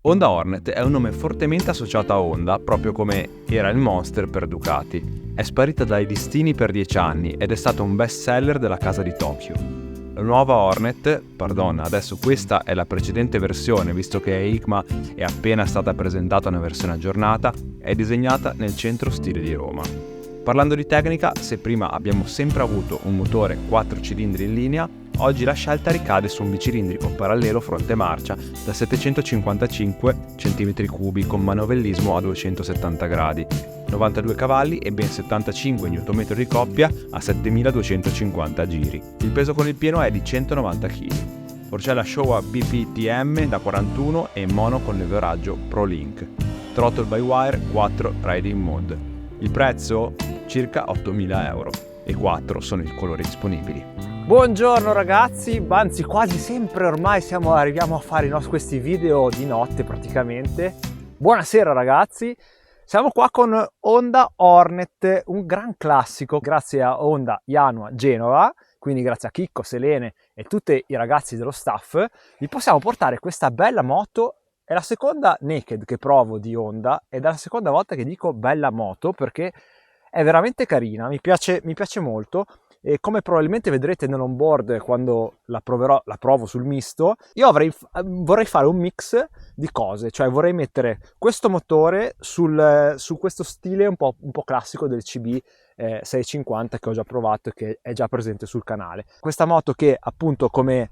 Honda Hornet è un nome fortemente associato a Honda, proprio come era il Monster per Ducati. È sparita dai listini per 10 anni ed è stata un best seller della casa di Tokyo. La nuova Hornet, adesso questa è la precedente versione visto che EICMA è appena stata presentata una versione aggiornata, è disegnata nel centro stile di Roma. Parlando di tecnica, se prima abbiamo sempre avuto un motore 4 cilindri in linea, oggi la scelta ricade su un bicilindrico parallelo fronte marcia da 755 cm3 con manovellismo a 270 gradi, 92 cavalli e ben 75 Nm di coppia a 7250 giri. Il peso con il pieno è di 190 kg. Forcella Showa BPTM da 41 e mono con leveraggio ProLink. Throttle by wire 4 riding mode. Il prezzo? Circa 8.000 euro e 4 sono i colori disponibili. Buongiorno ragazzi, anzi quasi sempre ormai arriviamo a fare questi video di notte praticamente. Buonasera ragazzi, siamo qua con Honda Hornet, un gran classico grazie a Honda Yanua Genova, quindi grazie a Chicco, Selene e tutti i ragazzi dello staff, vi possiamo portare questa bella moto. È la seconda naked che provo di Honda ed è la seconda volta che dico bella moto perché è veramente carina, mi piace molto. E come probabilmente vedrete nell'onboard quando la provo sul misto, io vorrei fare un mix di cose, cioè vorrei mettere questo motore su questo stile un po' classico del CB 650 che ho già provato e che è già presente sul canale. Questa moto che appunto come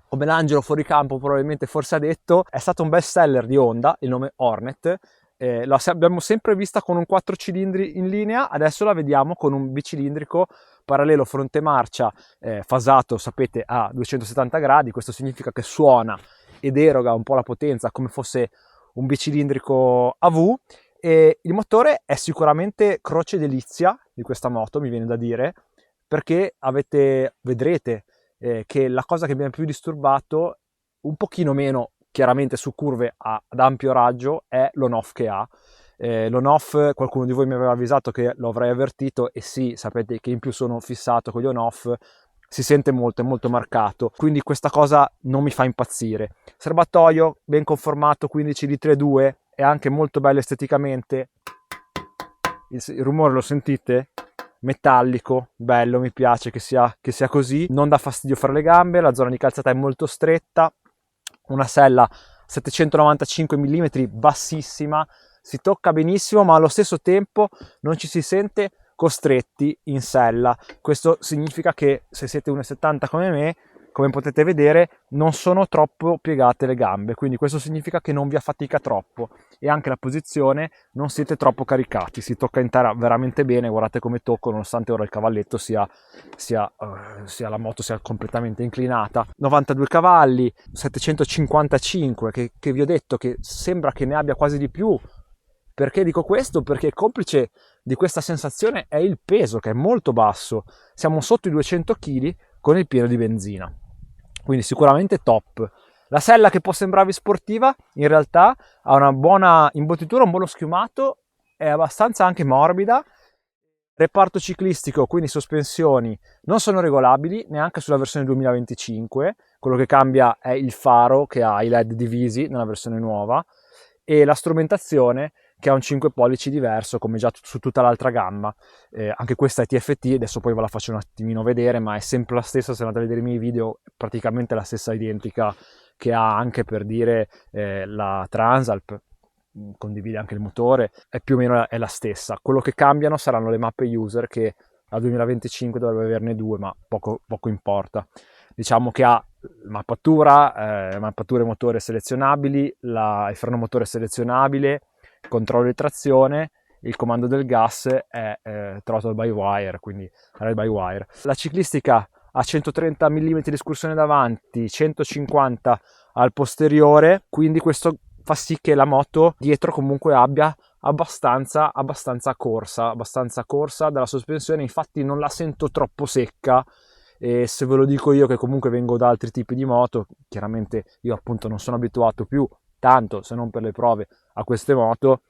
l'angelo fuori campo probabilmente forse ha detto, è stato un best seller di Honda, il nome Hornet. L'abbiamo sempre vista con un 4 cilindri in linea, adesso la vediamo con un bicilindrico parallelo fronte marcia fasato, sapete, a 270 gradi. Questo significa che suona ed eroga un po' la potenza come fosse un bicilindrico AV, e il motore è sicuramente croce delizia di questa moto, mi viene da dire, perché vedrete che la cosa che mi ha più disturbato, un pochino meno chiaramente su curve ad ampio raggio, è l'on-off che ha. L'on-off, qualcuno di voi mi aveva avvisato che lo avrei avvertito, e sì, sapete che in più sono fissato con gli on-off, si sente molto, è molto marcato, quindi questa cosa non mi fa impazzire. Serbatoio ben conformato, 15 litri e 2, è anche molto bello esteticamente. Il rumore lo sentite? Metallico, bello, mi piace che sia così, non dà fastidio fra le gambe, la zona di calzata è molto stretta, una sella 795 mm bassissima, si tocca benissimo ma allo stesso tempo non ci si sente costretti in sella. Questo significa che se siete 1,70 come me, come potete vedere, non sono troppo piegate le gambe, quindi questo significa che non vi affatica troppo, e anche la posizione non siete troppo caricati, si tocca in terra veramente bene. Guardate come tocco, nonostante ora il cavalletto la moto sia completamente inclinata. 92 cavalli, 755 che vi ho detto che sembra che ne abbia quasi di più. Perché dico questo? Perché complice di questa sensazione è il peso, che è molto basso, siamo sotto i 200 kg con il pieno di benzina, quindi sicuramente top. La sella, che può sembrarvi sportiva, in realtà ha una buona imbottitura, un buono schiumato, è abbastanza anche morbida. Reparto ciclistico, quindi sospensioni non sono regolabili neanche sulla versione 2025, quello che cambia è il faro che ha i LED divisi nella versione nuova, e la strumentazione che ha un 5 pollici diverso come già su tutta l'altra gamma. Anche questa è TFT, adesso poi ve la faccio un attimino vedere, ma è sempre la stessa. Se andate a vedere i miei video, è praticamente la stessa identica che ha anche, per dire, la Transalp, condivide anche il motore, è più o meno è la stessa. Quello che cambiano saranno le mappe user, che al 2025 dovrebbe averne 2, ma poco importa. Diciamo che ha mappature motore selezionabili, il freno motore selezionabile, controllo di trazione, il comando del gas è throttle by wire, quindi ride by wire. La ciclistica ha 130 mm di escursione davanti, 150 al posteriore, quindi questo fa sì che la moto dietro comunque abbia abbastanza corsa dalla sospensione. Infatti non la sento troppo secca, e se ve lo dico io che comunque vengo da altri tipi di moto, chiaramente io appunto non sono abituato più tanto, se non per le prove, a queste moto,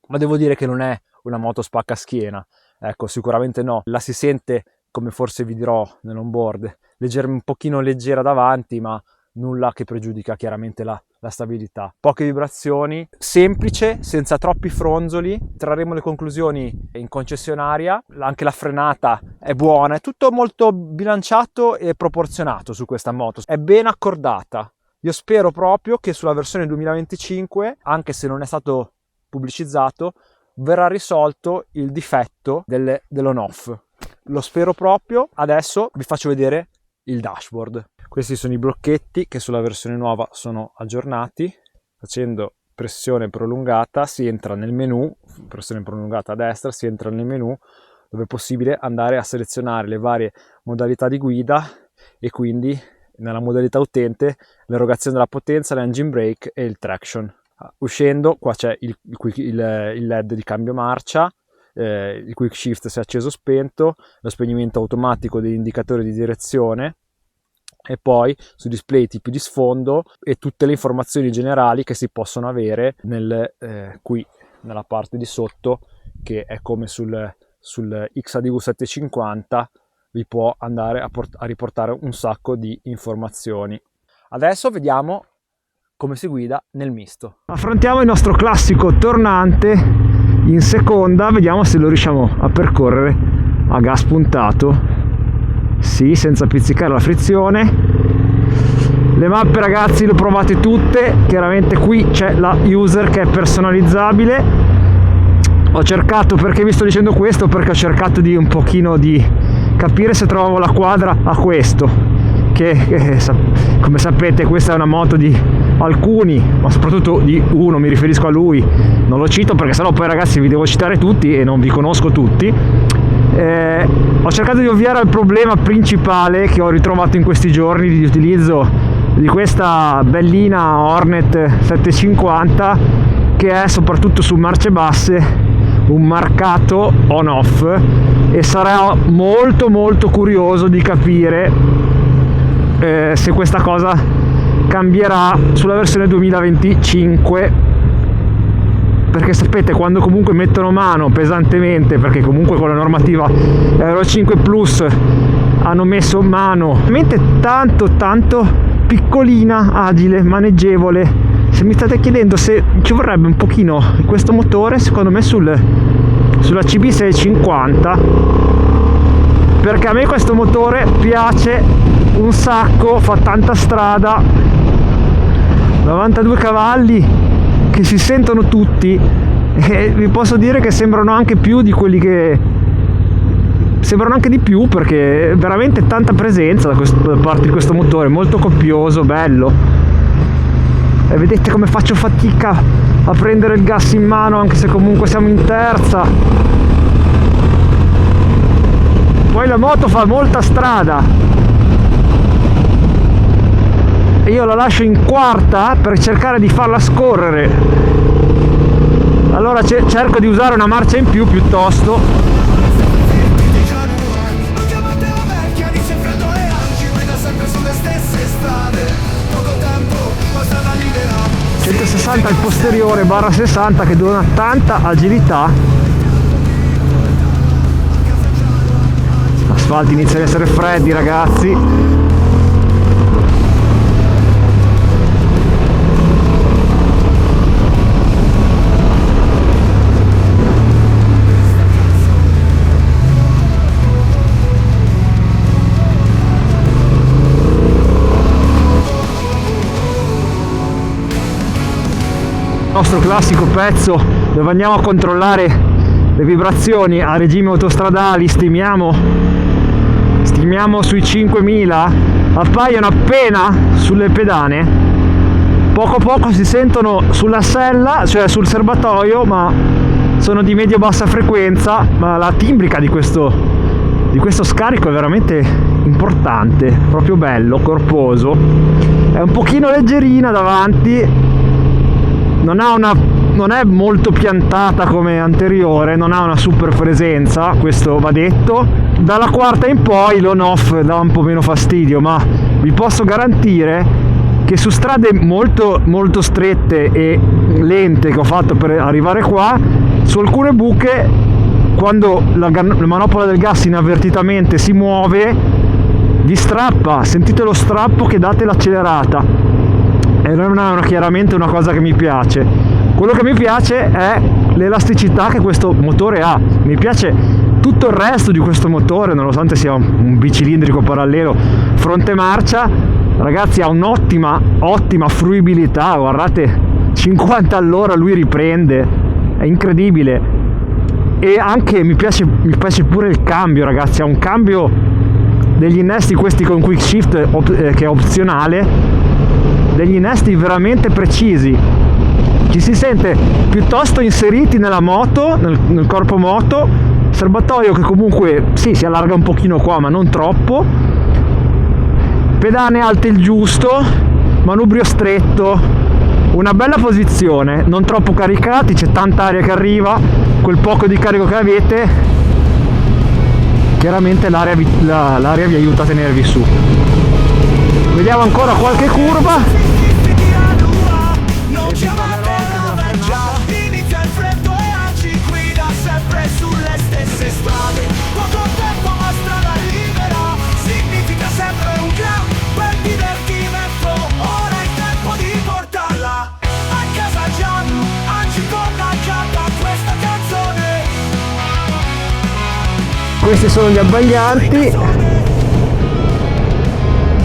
ma devo dire che non è una moto spaccaschiena, ecco, sicuramente no. La si sente, come forse vi dirò nell'onboard, un pochino leggera davanti, ma nulla che pregiudica chiaramente la stabilità. Poche vibrazioni, semplice, senza troppi fronzoli. Trarremo le conclusioni in concessionaria, anche la frenata è buona, è tutto molto bilanciato e proporzionato su questa moto, è ben accordata. Io spero proprio che sulla versione 2025, anche se non è stato pubblicizzato, verrà risolto il difetto dell'on-off. Lo spero proprio. Adesso vi faccio vedere il dashboard. Questi sono i blocchetti che sulla versione nuova sono aggiornati. Facendo pressione prolungata si entra nel menu, pressione prolungata a destra, si entra nel menu dove è possibile andare a selezionare le varie modalità di guida e quindi nella modalità utente l'erogazione della potenza, l'engine brake e il traction. Uscendo qua c'è il LED di cambio marcia, il quick shift se acceso o spento, lo spegnimento automatico degli indicatori di direzione e poi su display tipi di sfondo e tutte le informazioni generali che si possono avere qui nella parte di sotto, che è come sul XADV 750 vi può andare a riportare un sacco di informazioni. Adesso vediamo come si guida nel misto. Affrontiamo il nostro classico tornante in seconda, vediamo se lo riusciamo a percorrere a gas puntato. Sì, senza pizzicare la frizione. Le mappe, ragazzi, le ho provate tutte. Chiaramente qui c'è la user che è personalizzabile. Ho cercato, perché vi sto dicendo questo? Perché ho cercato di un pochino di capire se trovavo la quadra a questo, che come sapete questa è una moto di alcuni, ma soprattutto di uno, mi riferisco a lui, non lo cito perché sennò poi, ragazzi, vi devo citare tutti e non vi conosco tutti. Ho cercato di ovviare al problema principale che ho ritrovato in questi giorni di utilizzo di questa bellina Hornet 750, che è soprattutto su marce basse un marcato on off, e sarò molto molto curioso di capire se questa cosa cambierà sulla versione 2025, perché sapete, quando comunque mettono mano pesantemente, perché comunque con la normativa Euro 5 Plus hanno messo mano veramente tanto piccolina, agile, maneggevole. Se mi state chiedendo se ci vorrebbe un pochino questo motore, secondo me sulla CB650, perché a me questo motore piace un sacco, fa tanta strada, 92 cavalli che si sentono tutti, e vi posso dire che sembrano anche più di quelli che sembrano anche di più, perché è veramente tanta presenza da parte di questo motore, molto copioso, bello. E vedete come faccio fatica a prendere il gas in mano, anche se comunque siamo in terza. Poi la moto fa molta strada e io la lascio in quarta per cercare di farla scorrere. Allora cerco di usare una marcia in più piuttosto. 160 al posteriore barra 60 che dona tanta agilità. Gli asfalti iniziano ad essere freddi, ragazzi. Nostro classico pezzo dove andiamo a controllare le vibrazioni a regime autostradali. Stimiamo sui 5000, appaiono appena sulle pedane, poco a poco si sentono sulla sella, cioè sul serbatoio, ma sono di medio-bassa frequenza. Ma la timbrica di questo scarico è veramente importante, proprio bello, corposo, è un pochino leggerina davanti. Non è molto piantata come anteriore, non ha una super presenza, questo va detto. Dalla quarta in poi l'on-off dà un po' meno fastidio, ma vi posso garantire che su strade molto molto strette e lente che ho fatto per arrivare qua, su alcune buche, quando la manopola del gas inavvertitamente si muove, vi strappa, sentite lo strappo che date l'accelerata, e non è chiaramente una cosa che mi piace. Quello che mi piace è l'elasticità che questo motore ha, mi piace tutto il resto di questo motore, nonostante sia un bicilindrico parallelo fronte marcia. Ragazzi, ha un'ottima fruibilità, guardate, 50 all'ora lui riprende, è incredibile. E anche mi piace pure il cambio, ragazzi, ha un cambio degli innesti questi con quick shift che è opzionale, degli innesti veramente precisi, ci si sente piuttosto inseriti nella moto, nel corpo moto, serbatoio che comunque sì, si allarga un pochino qua ma non troppo, pedane alte il giusto, manubrio stretto, una bella posizione, non troppo caricati, c'è tanta aria che arriva, quel poco di carico che avete, chiaramente l'aria vi aiuta a tenervi su. Vediamo ancora qualche curva. Inizia il freddo e ci guida sempre sulle stesse strade. Poco tempo ma strada libera, significa sempre un gran bel divertimento. Ora è tempo di portarla a casa Gianni, oggi torna a canta questa canzone. Questi sono gli abbaglianti.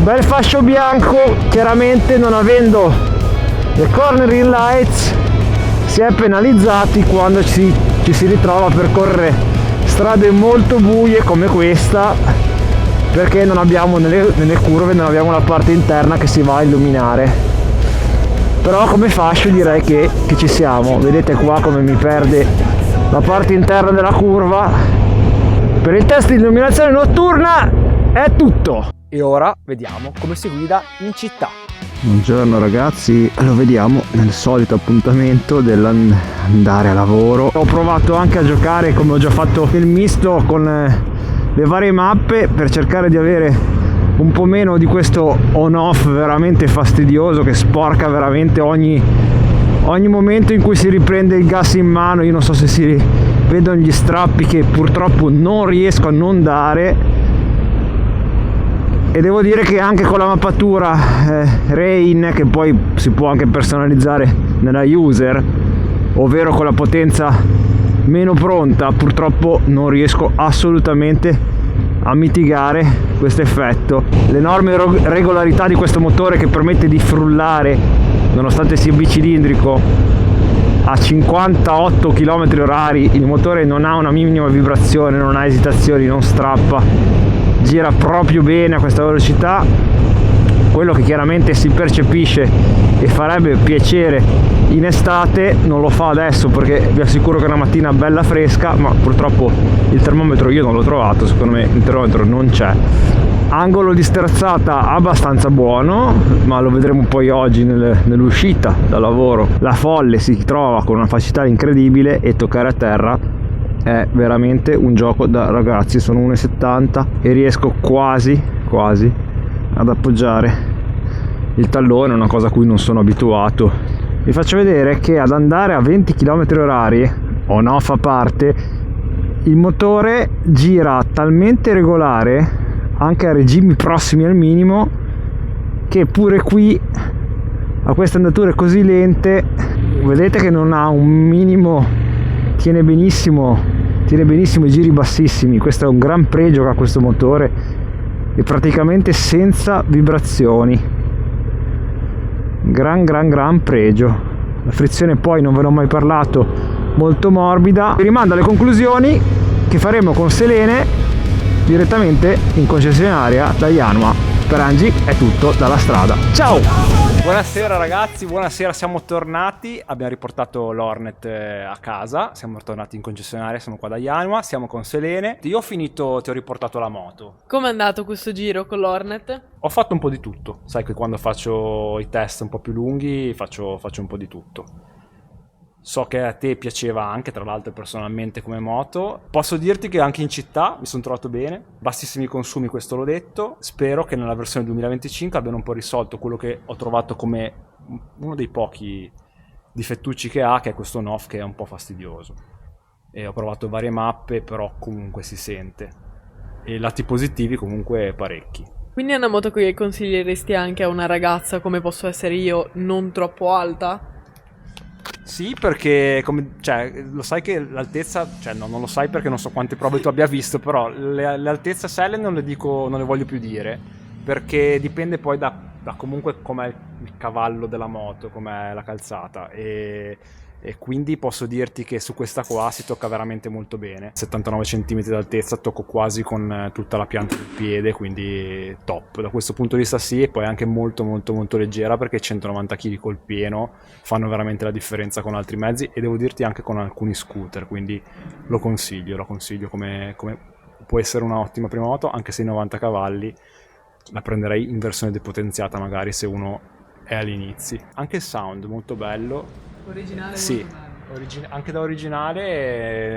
Bel fascio bianco, chiaramente non avendo le cornering lights si è penalizzati quando ci si ritrova a percorrere strade molto buie come questa, perché non abbiamo nelle curve non abbiamo la parte interna che si va a illuminare. Però come fascio direi che ci siamo. Vedete qua come mi perde la parte interna della curva. Per il test di illuminazione notturna è tutto. E ora vediamo come si guida in città. Buongiorno ragazzi, lo vediamo nel solito appuntamento dell'andare a lavoro. Ho provato anche a giocare, come ho già fatto nel misto, con le varie mappe per cercare di avere un po' meno di questo on-off veramente fastidioso che sporca veramente ogni momento in cui si riprende il gas in mano. Io non so se si vedono gli strappi che purtroppo non riesco a non dare. E devo dire che anche con la mappatura Rain, che poi si può anche personalizzare nella user, ovvero con la potenza meno pronta, purtroppo non riesco assolutamente a mitigare questo effetto. L'enorme regolarità di questo motore che permette di frullare, nonostante sia bicilindrico, a 58 km/h, il motore non ha una minima vibrazione, non ha esitazioni, non strappa, gira proprio bene a questa velocità. Quello che chiaramente si percepisce e farebbe piacere in estate non lo fa adesso, perché vi assicuro che è una mattina bella fresca, ma purtroppo il termometro io non l'ho trovato, secondo me il termometro non c'è. Angolo di sterzata abbastanza buono, ma lo vedremo poi oggi nell'uscita dal lavoro. La folle si trova con una facilità incredibile e toccare a terra è veramente un gioco da ragazzi. Sono 1,70 e riesco quasi ad appoggiare il tallone, una cosa a cui non sono abituato. Vi faccio vedere che ad andare a 20 km/h, on-off a parte, il motore gira talmente regolare anche a regimi prossimi al minimo, che pure qui a queste andature così lente vedete che non ha un minimo, tiene benissimo i giri bassissimi. Questo è un gran pregio che ha questo motore, e praticamente senza vibrazioni, gran pregio. La frizione poi non ve l'ho mai parlato, molto morbida. Vi rimando alle conclusioni che faremo con Selene direttamente in concessionaria da Yanuma. Per Angie è tutto dalla strada, ciao! Buonasera ragazzi, buonasera, siamo tornati, abbiamo riportato l'Hornet a casa, siamo tornati in concessionaria, siamo qua da Yanuma, siamo con Selene. Io ho finito, ti ho riportato la moto. Com'è andato questo giro con l'Hornet? Ho fatto un po' di tutto, sai che quando faccio i test un po' più lunghi faccio un po' di tutto. So che a te piaceva anche, tra l'altro, personalmente come moto. Posso dirti che anche in città mi sono trovato bene, bassissimi consumi, questo l'ho detto. Spero che nella versione 2025 abbiano un po' risolto quello che ho trovato come uno dei pochi difettucci che ha, che è questo on-off che è un po' fastidioso. E ho provato varie mappe, però comunque si sente. E lati positivi comunque parecchi. Quindi è una moto che consiglieresti anche a una ragazza come posso essere io, non troppo alta? Sì, perché cioè, lo sai che l'altezza, cioè no, non lo sai perché non so quante prove tu abbia visto, però le altezze selle non le voglio più dire, perché dipende poi da comunque com'è il cavallo della moto, com'è la calzata, e quindi posso dirti che su questa qua si tocca veramente molto bene. 79 cm d'altezza, tocco quasi con tutta la pianta del piede, quindi top. Da questo punto di vista sì, e poi anche molto molto molto leggera, perché 190 kg col pieno fanno veramente la differenza con altri mezzi, e devo dirti anche con alcuni scooter, quindi lo consiglio come può essere un'ottima prima moto, anche se i 90 cavalli la prenderei in versione depotenziata magari se uno è agli inizi. Anche il sound molto bello. Originale, Sì, molto bello. anche da originale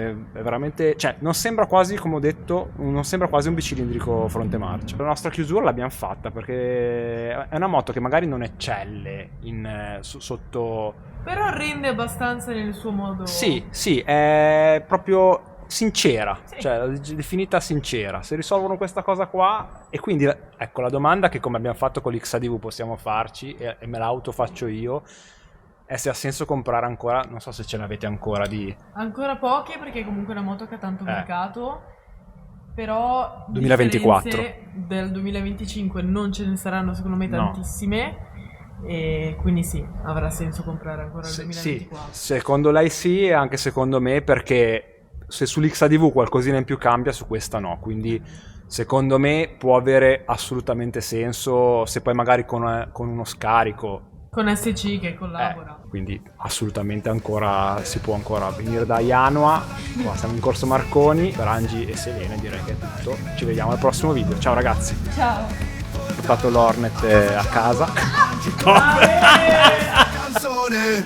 è veramente, cioè non sembra quasi, come ho detto, non sembra quasi un bicilindrico fronte marcia. La nostra chiusura l'abbiamo fatta perché è una moto che magari non eccelle sotto. Però rende abbastanza nel suo modo. Sì, è proprio sincera, Sì. cioè definita sincera. Se risolvono questa cosa qua, e quindi ecco la domanda che come abbiamo fatto con l'XADV possiamo farci, e me la autofaccio io, è se ha senso comprare ancora, non so se ce l'avete ancora di Ancora poche perché comunque è una moto che ha tanto mercato. Però 2024. differenze del 2025 non ce ne saranno secondo me No. tantissime. E quindi sì, avrà senso comprare ancora il Sì, 2024. secondo lei sì, e anche secondo me, perché se sull'XADV qualcosina in più cambia, su questa no, quindi secondo me può avere assolutamente senso, se poi magari con uno scarico. Con SC che collabora. Quindi assolutamente ancora si può ancora venire da Ianoa. Qua siamo in Corso Marconi, per Angi e Selene direi che è tutto. Ci vediamo al prossimo video. Ciao ragazzi. Ciao. Ho portato l'Hornet a casa. canzone.